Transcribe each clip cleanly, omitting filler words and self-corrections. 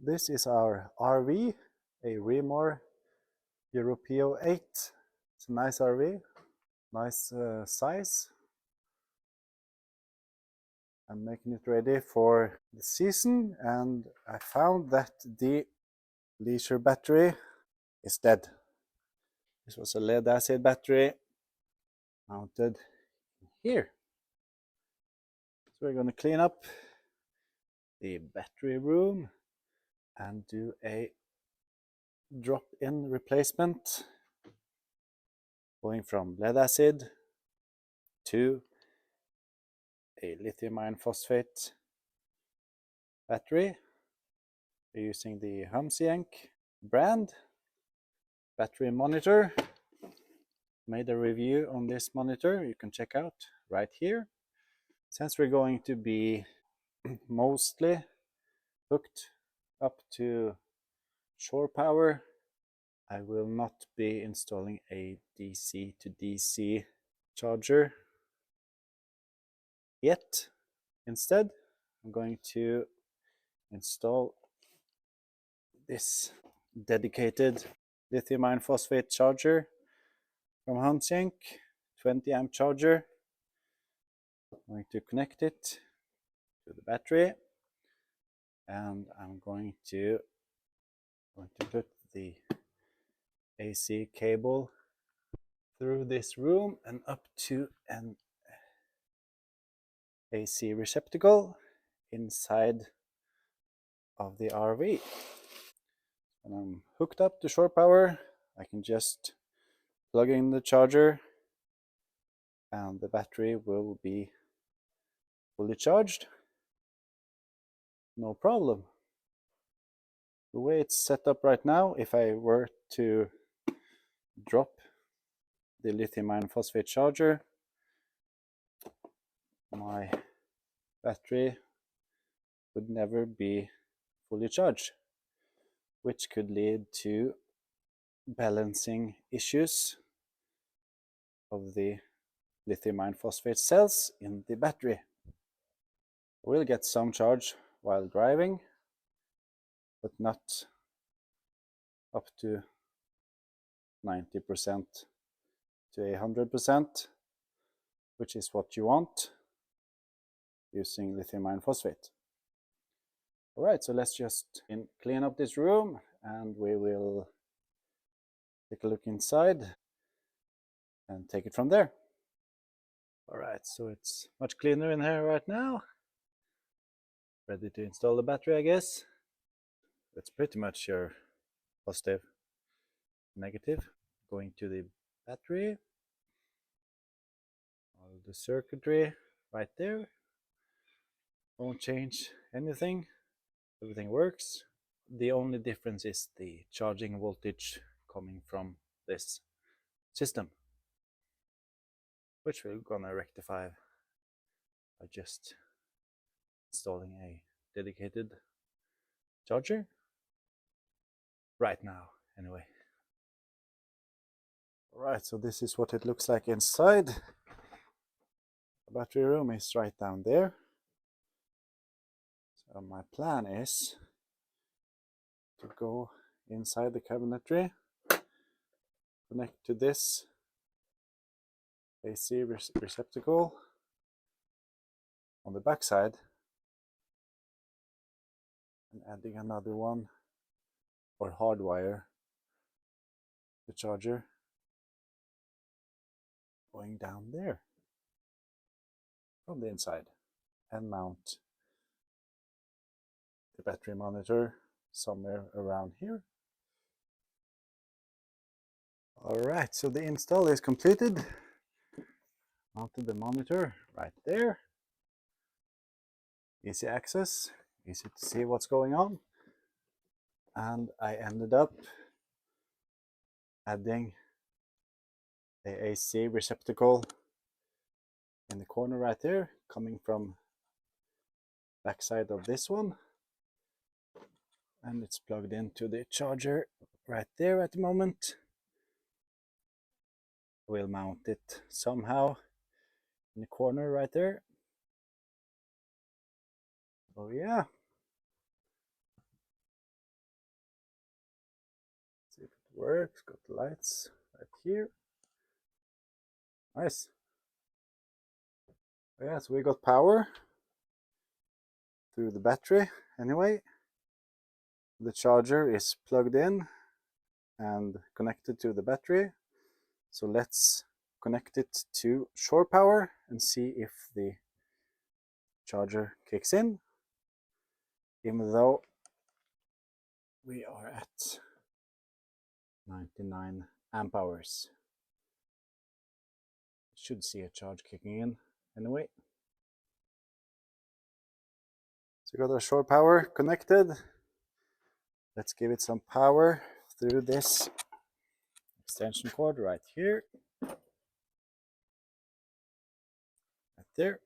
This is our RV, a Rimor LiFePO₄. It's a nice RV, nice size. I'm making it ready for the season, and I found that the leisure battery is dead. This was a lead acid battery mounted here. So we're going to clean up the battery room and do a drop-in replacement, going from lead acid to a lithium iron phosphate battery. We're using the Humsienk brand battery monitor. Made a review on this monitor, you can check out right here. Since we're going to be mostly hooked up to shore power, I will not be installing a DC to DC charger yet. Instead, I'm going to install this dedicated lithium iron phosphate charger from Humsienk, 20 amp charger. I'm going to connect it to the battery, and I'm going to put the AC cable through this room and up to an AC receptacle inside of the RV. When I'm hooked up to shore power, I can just plug in the charger and the battery will be fully charged. No problem. The way it's set up right now, if I were to drop the lithium iron phosphate charger, my battery would never be fully charged, which could lead to balancing issues of the lithium iron phosphate cells in the battery. We'll get some charge while driving, but not up to 90% to 100%, which is what you want using lithium iron phosphate. All right, so let's just clean up this room and we will take a look inside and take it from there. All right, so it's much cleaner in here right now. Ready to install the battery, I guess. That's pretty much your positive, negative. Going to the battery. All the circuitry right there. Won't change anything. Everything works. The only difference is the charging voltage coming from this system, which we're gonna rectify by just installing a dedicated charger right now anyway. Alright, so this is what it looks like inside. The battery room is right down there. So my plan is to go inside the cabinetry, connect to this AC receptacle on the back side, and adding another one, or hardwire the charger going down there from the inside, and mount the battery monitor somewhere around here. Alright, so the install is completed. Mounted the monitor right there. Easy access, easy to see what's going on. And I ended up adding the AC receptacle in the corner right there, coming from backside of this one, and it's plugged into the charger right there at the moment. We'll mount it somehow in the corner right there. Oh yeah, Works, got the lights right here. Nice. Yeah, so we got power through the battery anyway. The charger is plugged in and connected to the battery. So let's connect it to shore power and see if the charger kicks in, even though we are at 99 amp hours. Should see a charge kicking in anyway. So we got our shore power connected. Let's give it some power through this extension cord right here. Right there.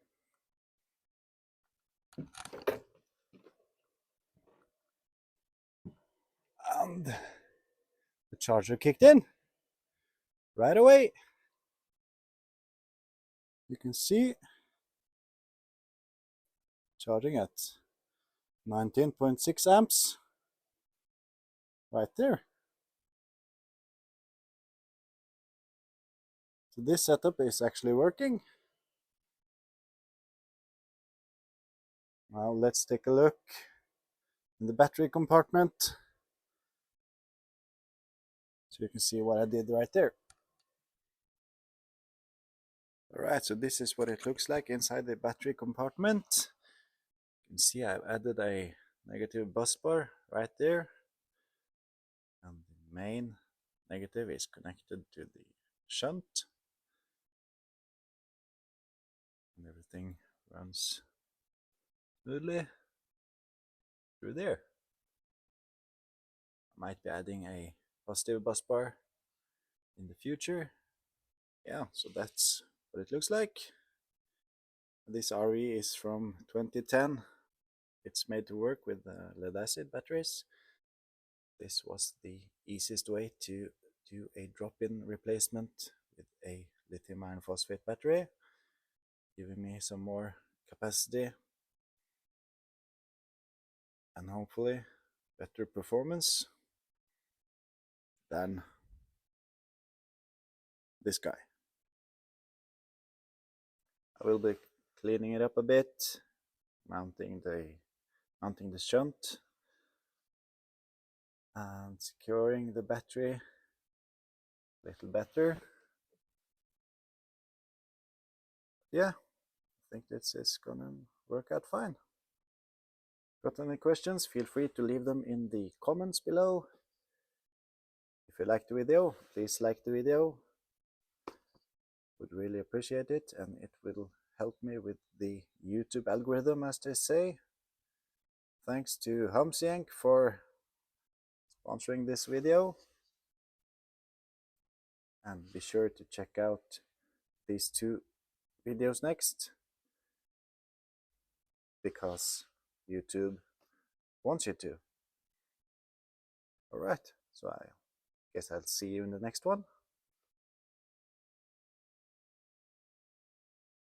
And the charger kicked in right away. You can see charging at 19.6 amps right there. So this setup is actually working. Now let's take a look in the battery compartment so you can see what I did right there. Alright, so this is what it looks like inside the battery compartment. You can see I've added a negative bus bar right there, and the main negative is connected to the shunt, and everything runs smoothly through there. I might be adding a positive bus bar in the future. Yeah, so that's what it looks like. This RE is from 2010. It's made to work with lead acid batteries. This was the easiest way to do a drop-in replacement with a lithium iron phosphate battery, giving me some more capacity and hopefully better performance than this guy. I will be cleaning it up a bit, mounting the shunt and securing the battery a little better. Yeah, I think this is gonna work out fine. Got any questions? Feel free to leave them in the comments below. If you liked the video, please like the video. Would really appreciate it, and it will help me with the YouTube algorithm, as they say. Thanks to Humsienk for sponsoring this video. And be sure to check out these two videos next, because YouTube wants you to. Alright, so I guess I'll see you in the next one.